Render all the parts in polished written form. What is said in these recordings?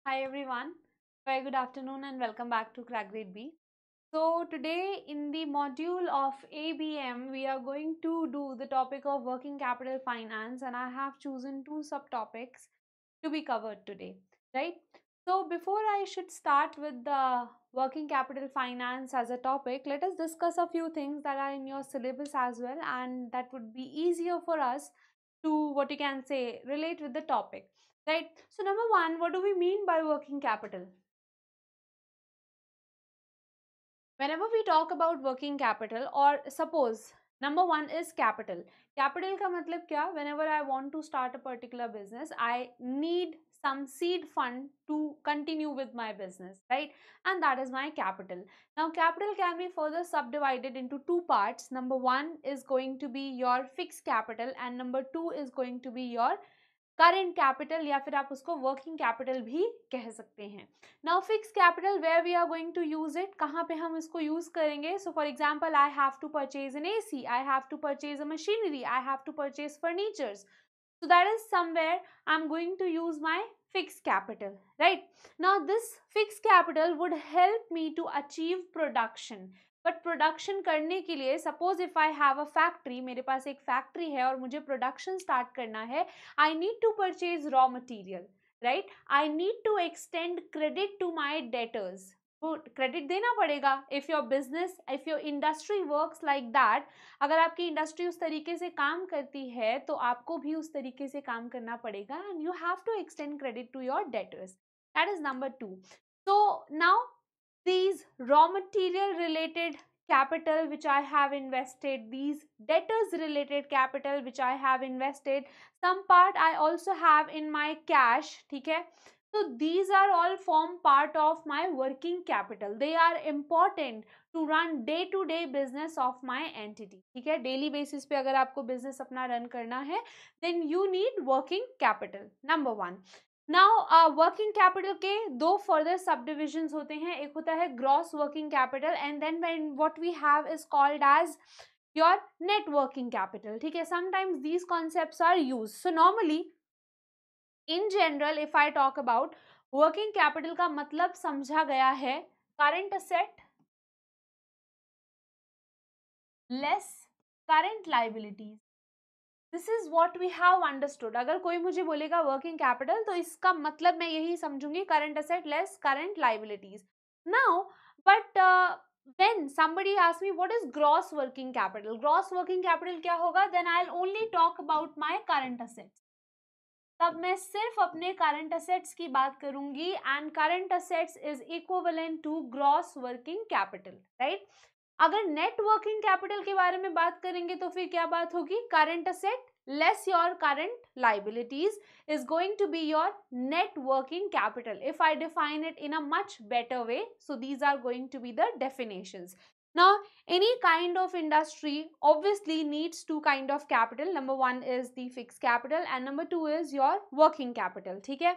Hi everyone, very good afternoon and welcome back to Crack Grade B. So today in the module of ABM, we are going to do the topic of working capital finance, and I have chosen two subtopics to be covered today, right? So before I should start with the working capital finance as a topic, let us discuss a few things that are in your syllabus as well, and that would be easier for us to, what you can say, relate with the topic, right? So number one, what do we mean by working capital? Whenever we talk about working capital, or suppose number one is capital का मतलब क्या? Whenever I want to start a particular business, I need some seed fund to continue with my business, right? And that is my capital. Now capital can be further subdivided into two parts. Number one is going to be your fixed capital and number two is going to be your current capital, या फिर आप उसको working capital भी कह सकते हैं. Now fix capital, where we are going to use it, कहाँ पे हम इसको यूज करेंगे? So for example, I have to purchase an AC, I have to purchase a machinery, I have to purchase furnitures. So that is somewhere I'm going to use my fixed capital, right? Now this fixed capital would help me to achieve production. But production करने के लिए, suppose if I have a factory, मेरे पास एक factory है और मुझे production start करना है, I need to purchase raw material, right? I need to extend credit to my debtors. Credit देना पड़ेगा. If your business, if your industry works like that, अगर आपकी इंडस्ट्री उस तरीके से काम करती है तो आपको भी उस तरीके से काम करना पड़ेगा, and you have to extend credit to your debtors. That is number two. So now these raw material related capital which I have invested, these debtors related capital which I have invested, some part I also have in my cash, ठीक है? So these are all form part of my working capital. They are important to run day to day business of my entity, ठीक है? Daily basis पे अगर आपको business अपना run करना है, then you need working capital. Number one. Now working capital के दो फर्दर सब डिविजन्स होते हैं. एक होता है gross working capital and then what we have is called as your net working capital, ठीक है? Sometimes these concepts are used. So normally in general if I talk about working capital का मतलब समझा गया है current asset less current liabilities. This is what we have understood. अगर कोई मुझे बोलेगा वर्किंग कैपिटल, तो इसका मतलब मैं यही समझूंगी current asset less current liabilities. Now but when somebody asks me what is gross working capital, gross working capital क्या होगा, then I'll only talk about my current assets. तब मैं सिर्फ अपने करंट असेट्स की बात करूंगी, and current assets is equivalent to gross working capital, right? अगर नेट वर्किंग कैपिटल के बारे में बात करेंगे तो फिर क्या बात होगी? Current asset less your current liabilities is going to be your net working capital, if I define it in a much better way. So these are going to be the definitions. Now any kind of industry obviously needs two kind of capital. Number one is the fixed capital and number two is your working capital, ठीक है?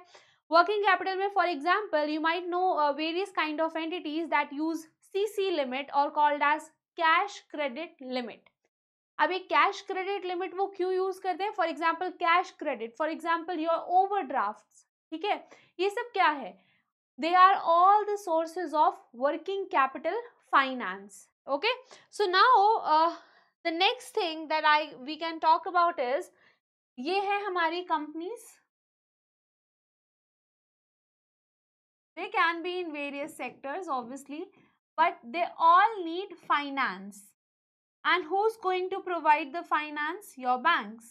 Working capital में, for example, you might know various kind of entities that use CC limit or called as cash credit limit. अब एक cash credit limit वो क्यों use करते हैं? For example cash credit, for example your overdraft, ठीक है? ये सब क्या है? They are all the sources of working capital finance. Okay, so now the next thing that we can talk about is, ये है हमारी companies. They can be in various sectors obviously, but they all need finance. And who's going to provide the finance? Your banks.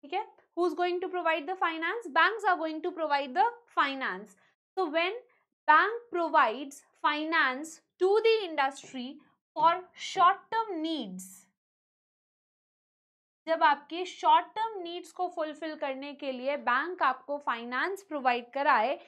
Okay? Who's going to provide the finance? Banks are going to provide the finance. So when bank provides finance to the industry for short-term needs, जब आपके short term needs को fulfil करने के लिए bank आपको finance provide कराए,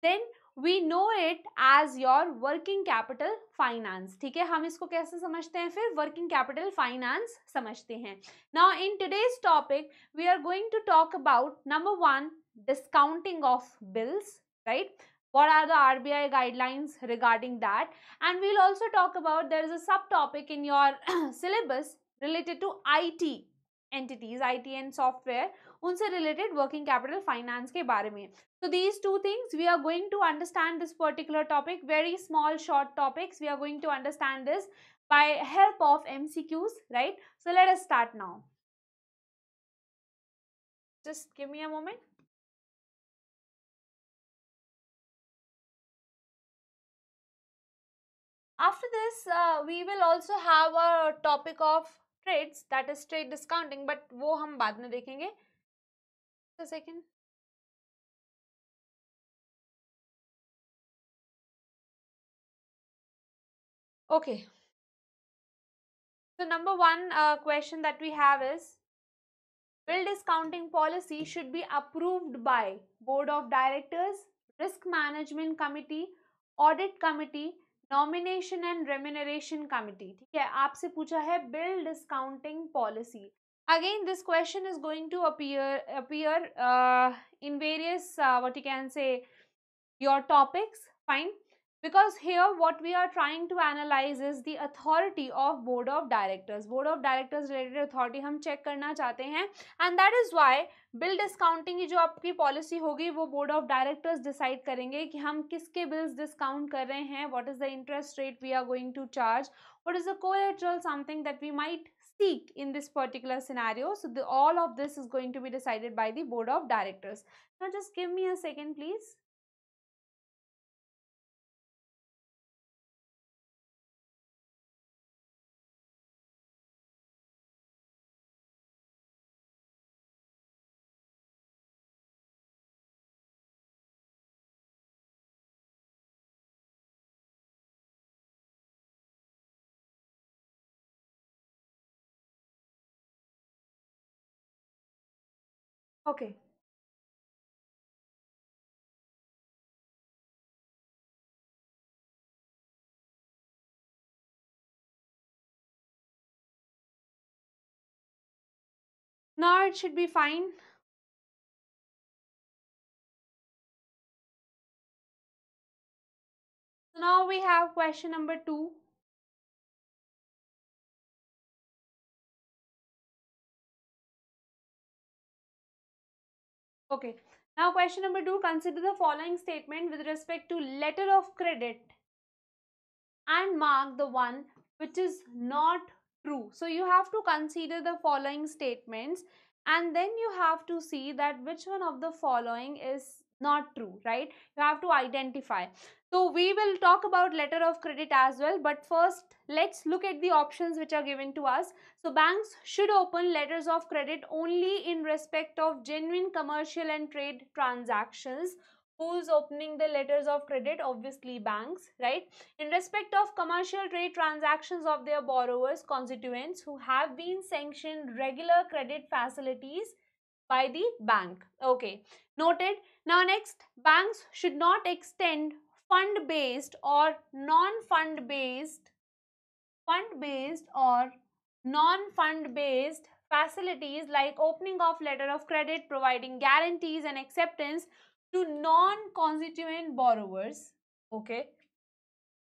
then we know it as your working capital finance, ठीक है? हम इसको कैसे समझते हैं? फिर working capital finance समझते हैं. Now in today's topic we are going to talk about number one, discounting of bills, right? What are the RBI guidelines regarding that? And we'll also talk about, there is a subtopic in your syllabus related to IT entities, IT and software. उनसे related working capital finance के बारे में. So these two things we are going to understand this particular topic, very small short topics. We are going to understand this by help of MCQs, right? So let us start now. Just give me a moment. After this, we will also have a topic of trades, that is trade discounting, but वो हम बाद में देखेंगे. Just a second. Okay. So number one question that we have is, bill discounting policy should be approved by board of directors, risk management committee, audit committee, nomination and remuneration committee. ठीक है, आपसे पूछा है bill discounting policy. Again, this question is going to appear in various what you can say your topics. Fine. Because here what we are trying to analyze is the authority of board of directors. Board of directors related authority हम check करना चाहते हैं, and that is why bill discounting की जो आपकी policy होगी वो board of directors decide करेंगे कि हम किसके bills discount कर रहे हैं, what is the interest rate we are going to charge, what is the collateral something that we might seek in this particular scenario. So all of this is going to be decided by the board of directors. Now just give me a second please. Okay. Now it should be fine. So now we have question number 2. Okay. Now question number 2, consider the following statement with respect to letter of credit and mark the one which is not true. So you have to consider the following statements and then you have to see that which one of the following is not true, right? You have to identify. So we will talk about letter of credit as well, but first let's look at the options which are given to us. So banks should open letters of credit only in respect of genuine commercial and trade transactions. Who's opening the letters of credit? Obviously banks, right? In respect of commercial trade transactions of their borrowers, constituents who have been sanctioned regular credit facilities by the bank. Okay, noted. Now next, banks should not extend fund-based or non-fund based facilities like opening of letter of credit, providing guarantees and acceptance to non-constituent borrowers. Okay.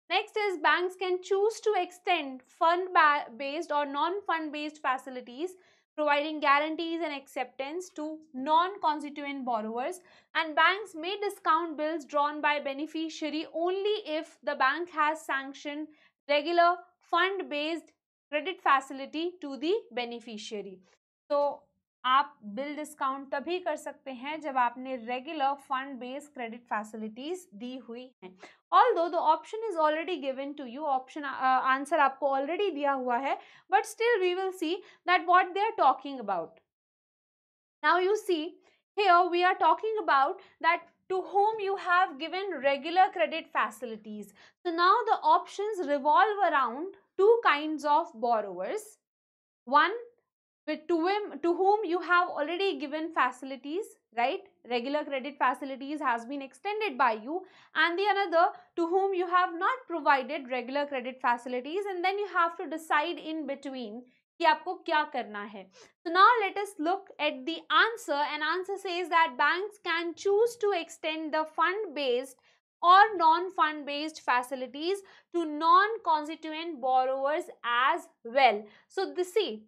Next is banks can choose to extend fund-based or non-fund-based facilities, providing guarantees and acceptance to non-constituent borrowers, and banks may discount bills drawn by beneficiary only if the bank has sanctioned regular fund-based credit facility to the beneficiary. So आप bill discount तभी कर सकते हैं जब आपने regular fund based credit facilities दी हुई हैं. Although the option is already given to you, option answer आपको already दिया हुआ है, but still we will see that what they are talking about. Now you see here we are talking about that to whom you have given regular credit facilities. So now the options revolve around two kinds of borrowers. One, to whom you have already given facilities, right? Regular credit facilities has been extended by you, and the another to whom you have not provided regular credit facilities, and then you have to decide in between कि आपको क्या करना है. So now let us look at the answer, and answer says that banks can choose to extend the fund based or non-fund based facilities to non-constituent borrowers as well. So see,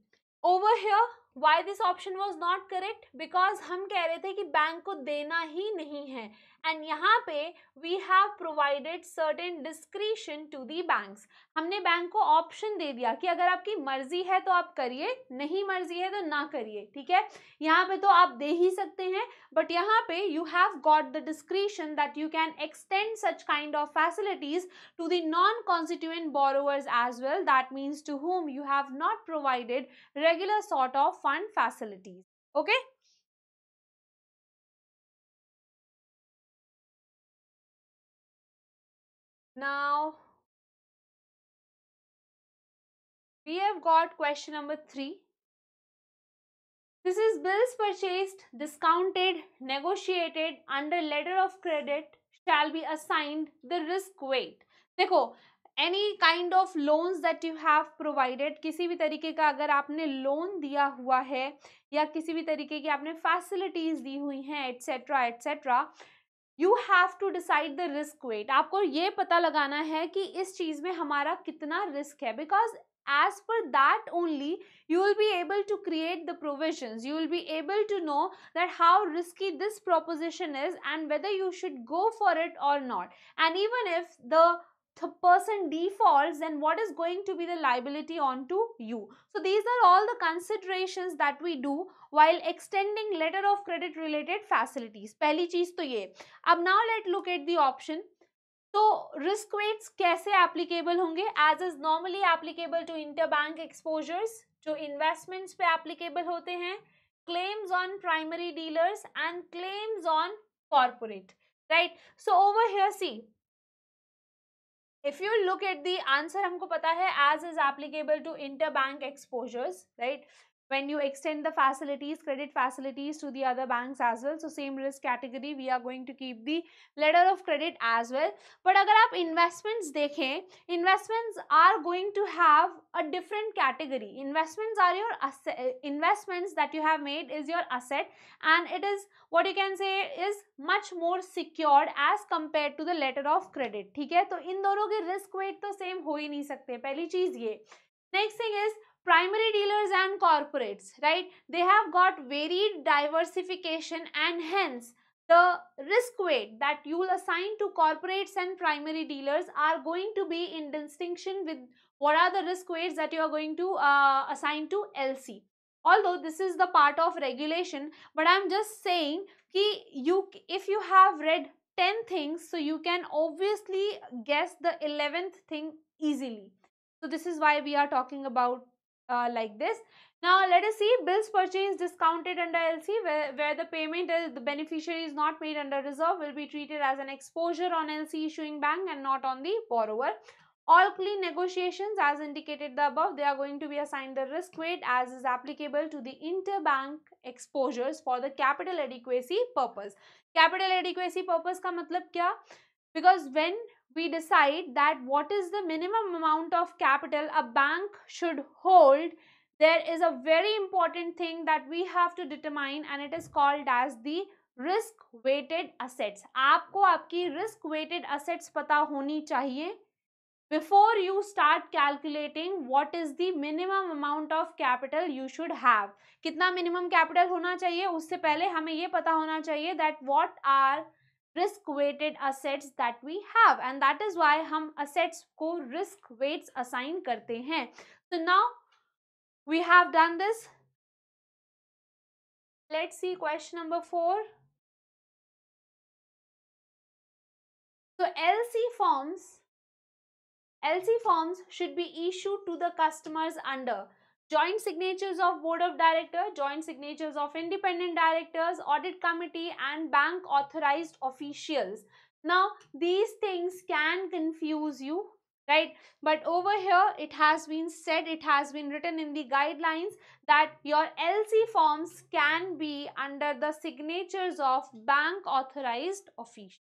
over here why this option was not correct? Because हम कह रहे थे कि bank को देना ही नहीं है, and यहाँ पे we have provided certain discretion to the banks. हमने बैंक को ऑप्शन दे दिया कि अगर आपकी मर्जी है तो आप करिए, नहीं मर्जी है तो ना करिए, ठीक है। यहाँ पे तो आप दे ही सकते हैं, बट यहाँ पे you have got the discretion that you can extend such kind of facilities to the non-constituent borrowers as well. That means to whom you have not provided regular sort of fund facilities. Okay. Now we have got question number 3. This is bills purchased, discounted, negotiated under letter of credit shall be assigned the risk weight. देखो, any kind of loans that you have provided, किसी भी तरीके का अगर आपने loan दिया हुआ है या किसी भी तरीके की आपने फैसिलिटीज दी हुई हैं etcetera etcetera, you have to decide the risk weight. आपको ये पता लगाना है कि इस चीज में हमारा कितना रिस्क है, because as per that only you will be able to create the provisions, you will be able to know that how risky this proposition is and whether you should go for it or not. And even if the person defaults, then what is going to be the liability onto you? So these are all the considerations that we do while extending letter of credit related facilities. पहली चीज तो ये। अब now let look at the option. तो risk weights कैसे applicable होंगे? As is normally applicable to interbank exposures, जो investments पे एप्लीकेबल होते हैं, claims on primary dealers and claims on corporate, right? So over here see, if you look at the answer, हमको पता है as is applicable to interbank exposures, right? When you extend the facilities, credit facilities to the other banks as well, so same risk category we are going to keep the letter of credit as well. But अगर आप investments देखें, investments are going to have a different category. Investments are your investments that you have made is your asset, and it is what you can say is much more secured as compared to the letter of credit, ठीक है? तो इन दोनों के risk weight तो same हो ही नहीं सकते, पहली चीज ये। Next thing is primary dealers and corporates, right? They have got varied diversification, and hence the risk weight that you will assign to corporates and primary dealers are going to be in distinction with what are the risk weights that you are going to assign to LC. Although this is the part of regulation, but I'm just saying ki you, if you have read 10 things, so you can obviously guess the 11th thing easily. So this is why we are talking about like this. Now let us see bills purchased discounted under LC, where the payment is the beneficiary is not made under reserve will be treated as an exposure on LC issuing bank and not on the borrower. All clean negotiations as indicated the above, they are going to be assigned the risk weight as is applicable to the interbank exposures for the capital adequacy purpose. Capital adequacy purpose का मतलब क्या? Because when we decide that what is the minimum amount of capital a bank should hold, there is a very important thing that we have to determine, and it is called as the risk weighted assets. आपको आपकी risk weighted assets पता होनी चाहिए before you start calculating what is the minimum amount of capital you should have. कितना minimum capital होना चाहिए, उससे पहले हमें ये पता होना चाहिए that what are risk weighted assets that we have, and that is why हम assets को risk weights assign करते हैं. So now we have done this. Let's see question number 4. So LC forms should be issued to the customers under joint signatures of board of directors, joint signatures of independent directors, audit committee and bank authorized officials. Now these things can confuse you, right? But over here it has been said, it has been written in the guidelines that your LC forms can be under the signatures of bank authorized officials.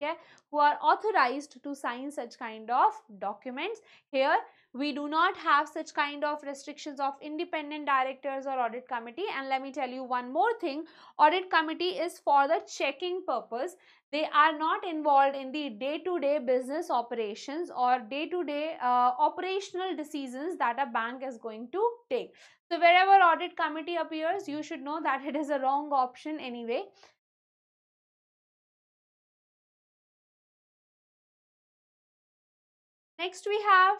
okay, who are authorized to sign such kind of documents. Here we do not have such kind of restrictions of independent directors or audit committee. And let me tell you one more thing, audit committee is for the checking purpose. They are not involved in the day-to-day business operations or day-to-day operational decisions that a bank is going to take. So wherever audit committee appears, you should know that it is a wrong option anyway. Next we have,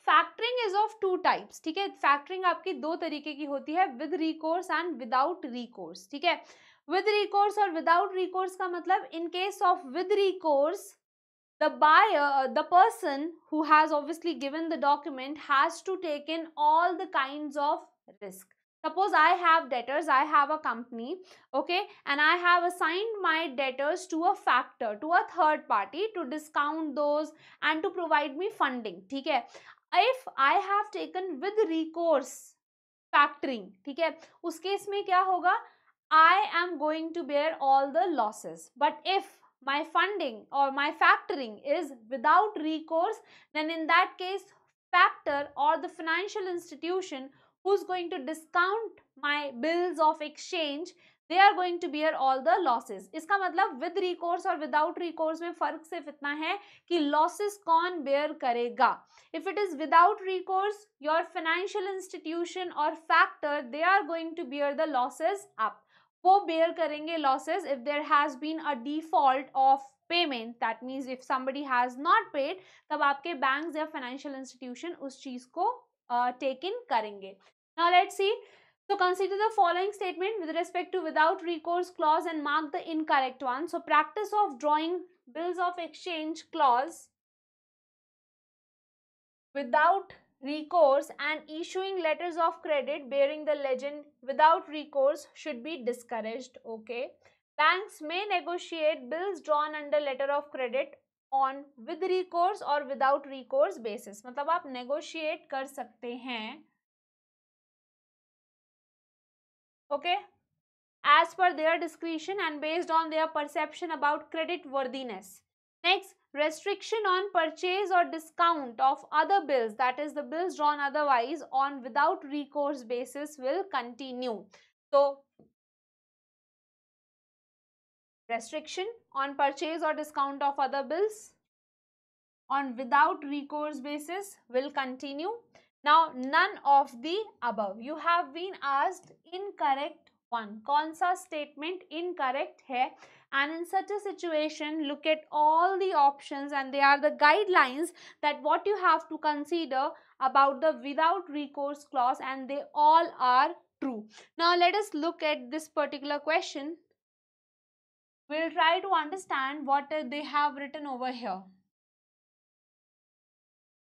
factoring is of two types, ठीक है। Factoring आपकी दो तरीके की होती है, with recourse and without recourse, ठीक है। विद रिकोर्स और विदाउट रिकोर्स का मतलब, in case of with recourse the buyer, the person who has obviously given the document has to take in all the kinds of risk. Suppose I have debtors, I have a company, okay, and I have assigned my debtors to a factor, to a third party to discount those and to provide me funding, ठीक है। If I have taken with recourse factoring, ठीक है, उस case में क्या होगा, I am going to bear all the losses. But if my funding or my factoring is without recourse, then in that case, factor or the financial institution who's going to discount my bills of exchange, they are going to bear all the losses. इसका मतलब with recourse और without recourse में फर्क सिर्फ इतना है कि losses कौन bear करेगा. If it is without recourse, your financial institution or factor, they are going to bear the losses up. वो bear करेंगे losses if there has been a default of payment. That means if somebody has not paid, तब आपके banks या financial institution उस चीज को take in करेंगे. Now let's see. So consider the following statement with respect to without recourse clause and mark the incorrect one. So practice of drawing bills of exchange clause without recourse and issuing letters of credit bearing the legend without recourse should be discouraged, okay. Banks may negotiate bills drawn under letter of credit on with recourse or without recourse basis. मतलब आप negotiate कर सकते हैं, okay, as per their discretion and based on their perception about credit worthiness. Next, restriction on purchase or discount of other bills, that is the bills drawn otherwise on without recourse basis, will continue. So restriction on purchase or discount of other bills on without recourse basis will continue. Now none of the above. You have been asked incorrect one. कौन सा statement incorrect है? And in such a situation, look at all the options and they are the guidelines that what you have to consider about the without recourse clause, and they all are true. Now let us look at this particular question. We'll try to understand what they have written over here.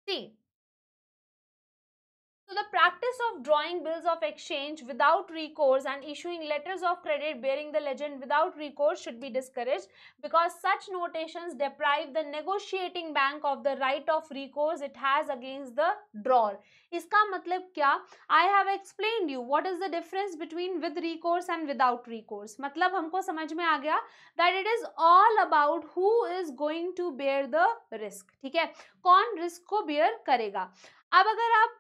See, so the practice of drawing bills of exchange without recourse and issuing letters of credit bearing the legend without recourse should be discouraged, because such notations deprive the negotiating bank of the right of recourse it has against the drawer. इसका मतलब क्या? I have explained you what is the difference between with recourse and without recourse. मतलब हमको समझ में आ गया that it is all about who is going to bear the risk, ठीक है, कौन risk को bear करेगा. अब अगर आप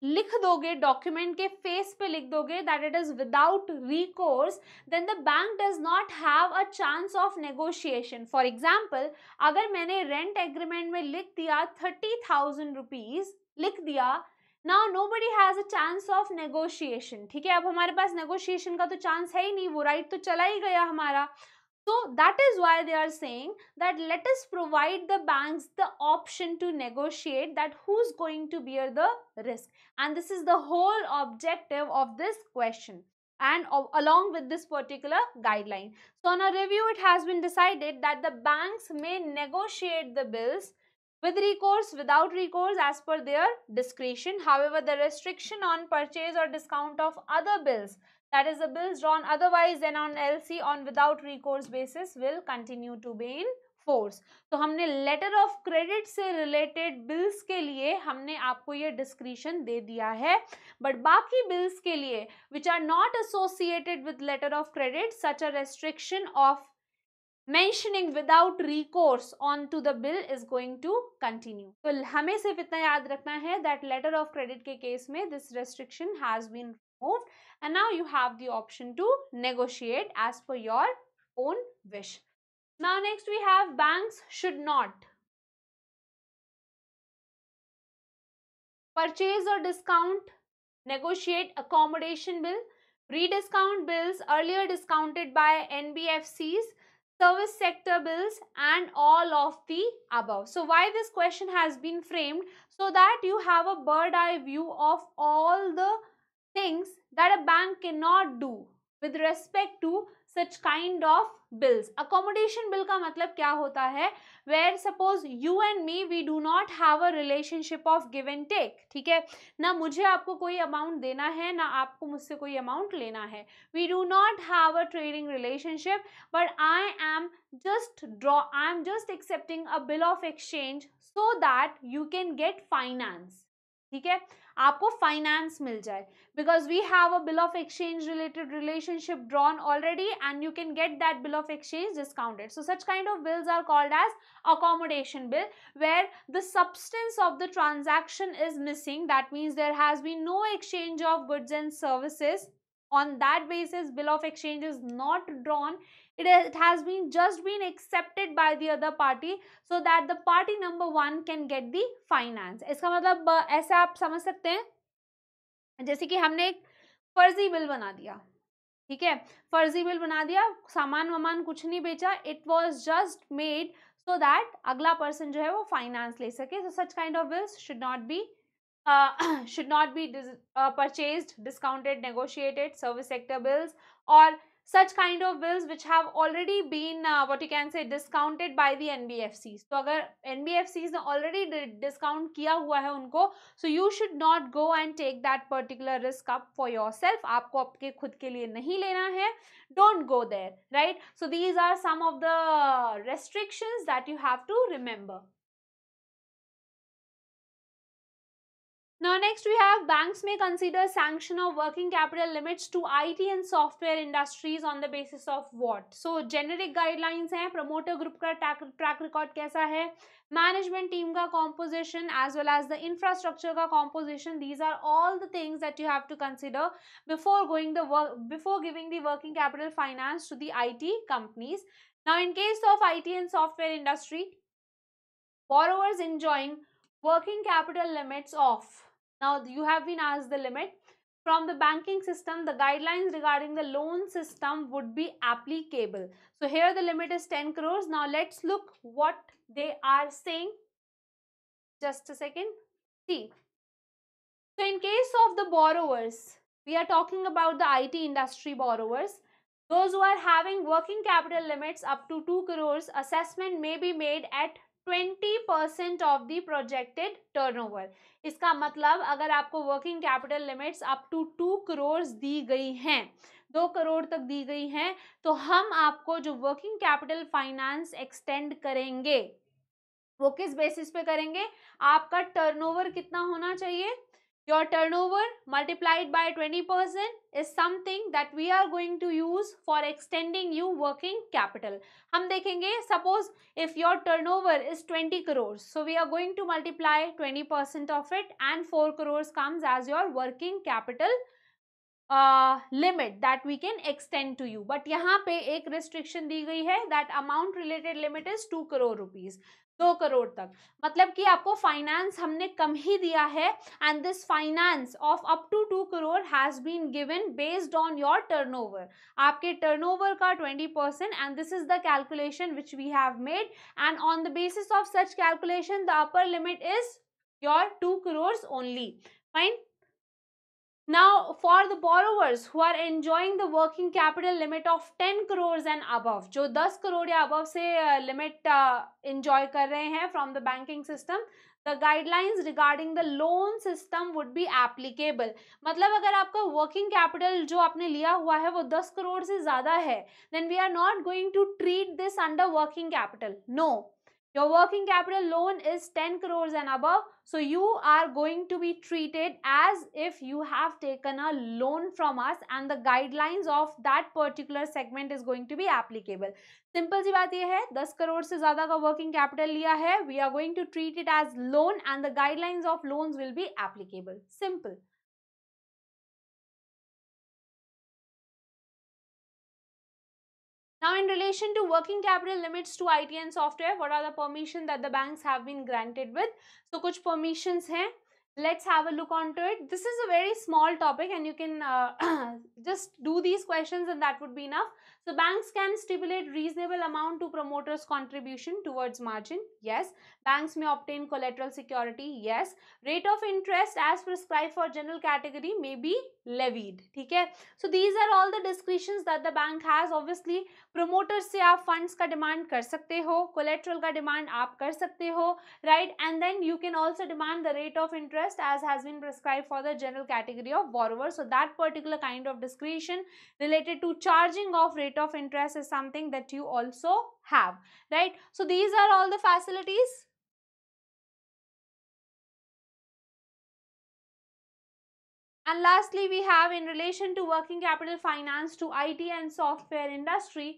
लिख दोगे, डॉक्यूमेंट के फेस पे लिख दोगे that it is without recourse, then the bank does not have a chance of negotiation. For example, अगर मैंने रेंट एग्रीमेंट में लिख दिया 30,000 रुपीज लिख दिया, now nobody has a chance of negotiation, ठीक है। अब हमारे पास नेगोशिएशन का तो चांस है ही नहीं, वो राइट तो चला ही गया हमारा. So that is why they are saying that let us provide the banks the option to negotiate that who's going to bear the risk. And this is the whole objective of this question and along with this particular guideline. So on a review, it has been decided that the banks may negotiate the bills with recourse, without recourse as per their discretion. However, the restriction on purchase or discount of other bills, that is the bills drawn otherwise than on LC on without recourse basis, will continue to be in force. तो हमने letter of credit से related bills के लिए हमने आपको ये discretion दे दिया है, बट बाकी बिल्स के लिए which are not associated with letter of credit, such a restriction of mentioning without recourse onto the bill is going to continue. तो हमें सिर्फ इतना याद रखना है that letter of credit के केस में this restriction has been removed and now you have the option to negotiate as per your own wish. Now next we have banks should not purchase or discount, negotiate accommodation bill, rediscount bills earlier discounted by NBFCs, service sector bills, and all of the above. So why this question has been framed? So that you have a bird eye view of all the things that a bank cannot do with respect to such kind of bills. Accommodation bill का मतलब क्या होता है? Where suppose you and me we do not have a relationship of give and take, ठीक है ना, मुझे आपको कोई अमाउंट देना है ना आपको मुझसे कोई अमाउंट लेना है. We do not have a trading relationship, but I am just accepting a bill of exchange so that you can get finance. ठीक है, आपको फाइनेंस मिल जाए because we have a bill of exchange related relationship drawn already and you can get that bill of exchange discounted. So such kind of bills are called as accommodation bill, where the substance of the transaction is missing. That means there has been no exchange of goods and services. On that basis bill of exchange is not drawn. It has been just been accepted by the other party so that the party number one can get the finance. इसका मतलब ऐसे आप समझ सकते हैं जैसे कि हमने एक फर्जी बिल बना दिया, ठीक है, फर्जी बिल बना दिया, सामान वामान कुछ नहीं बेचा, it was just made so that अगला पर्सन जो है वो फाइनेंस ले सके. So such kind of bills should not be purchased, discounted, negotiated, service sector bills, or such kind of bills which have already been what you can say discounted by the NBFCs. तो अगर NBFCs ने already discount किया हुआ है उनको, so you should not go and take that particular risk up for yourself. आपको आपके खुद के लिए नहीं लेना है. Don't go there, right? So these are some of the restrictions that you have to remember. Now next we have banks may consider sanction of working capital limits to IT and software industries on the basis of what? So generic guidelines हैं, promoter group का track record कैसा है, management team का composition as well as the infrastructure का composition. These are all the things that you have to consider before giving the working capital finance to the IT companies. Now in case of IT and software industry, borrowers enjoying working capital limits of, now you have been asked the limit from the banking system, the guidelines regarding the loan system would be applicable. So here the limit is 10 crores. Now let's look what they are saying. Just a second. See. So in case of the borrowers, we are talking about the IT industry borrowers. Those who are having working capital limits up to 2 crores, assessment may be made at 20% of the projected turnover. इसका मतलब अगर आपको working capital limits up to 2 crore दी गई हैं, 2 करोड़ तक दी गई हैं, तो हम आपको जो वर्किंग कैपिटल फाइनेंस एक्सटेंड करेंगे वो किस बेसिस पे करेंगे? आपका टर्नओवर कितना होना चाहिए? Your turnover multiplied by 20% is something that we are going to use for extending you working capital. हम देखेंगे suppose if your turnover is 20 crores, so we are going to multiply 20% of it and 4 crores comes as your working capital limit that we can extend to you. But यहाँ पे एक restriction दी गई है that amount related limit is 2 crore rupees. 2 crore तक, मतलब कि आपको finance हमने कम ही दिया है and this finance of up to 2 crore has been given based on your turnover. आपके टर्नओवर का 20% and this is the calculation which we have made and on the basis of such calculation the upper limit is your 2 crore only. Fine. Now for the borrowers who are enjoying the working capital limit of 10 crores and above, जो 10 करोड़ या above से limit enjoy कर रहे हैं from the banking system, the guidelines regarding the loan system would be applicable. मतलब अगर आपका working capital जो आपने लिया हुआ है वो 10 करोड़ से ज़्यादा है, then we are not going to treat this under working capital. No. Your working capital loan is 10 crores and above, so you are going to be treated as if you have taken a loan from us and the guidelines of that particular segment is going to be applicable. Simple सी बात ये है, 10 करोड़ से ज्यादा का working capital लिया है, we are going to treat it as loan and the guidelines of loans will be applicable. Simple. Now, in relation to working capital limits to IT and software, what are the permissions that the banks have been granted with? So, कुछ permissions हैं. Let's have a look onto it. This is a very small topic and you can just do these questions and that would be enough. So, banks can stipulate reasonable amount to promoters' contribution towards margin. Yes. Banks may obtain collateral security. Yes. Rate of interest as prescribed for general category may be levied. ठीक है. So, these are all the discretions that the bank has. Obviously, promoter से आप funds का demand कर सकते हो, collateral का demand आप कर सकते हो, right, and then you can also demand the rate of interest as has been prescribe for the general category of borrower. So that particular kind of discretion related to charging of rate of interest is something that you also have, right? So these are all the facilities. And lastly, we have in relation to working capital finance to IT and software industry,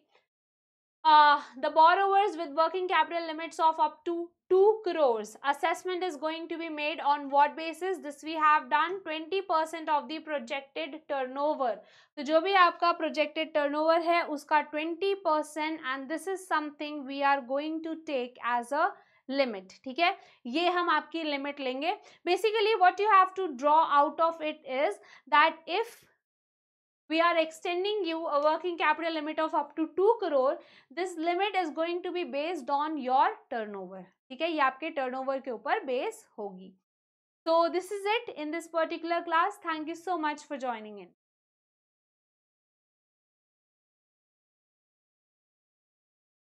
the borrowers with working capital limits of up to 2 crores. Assessment is going to be made on what basis? This we have done 20% of the projected turnover. तो जो भी आपका projected turnover है उसका 20% and this is something we are going to take as a limit. ठीक है, ये हम आपकी limit लेंगे. Basically what you have to draw out of it is that if we are extending you a working capital limit of up to 2 crore, this limit is going to be based on your turnover. ठीक है, ये आपके turnover के ऊपर base होगी. So this is it in this particular class. Thank you so much for joining in.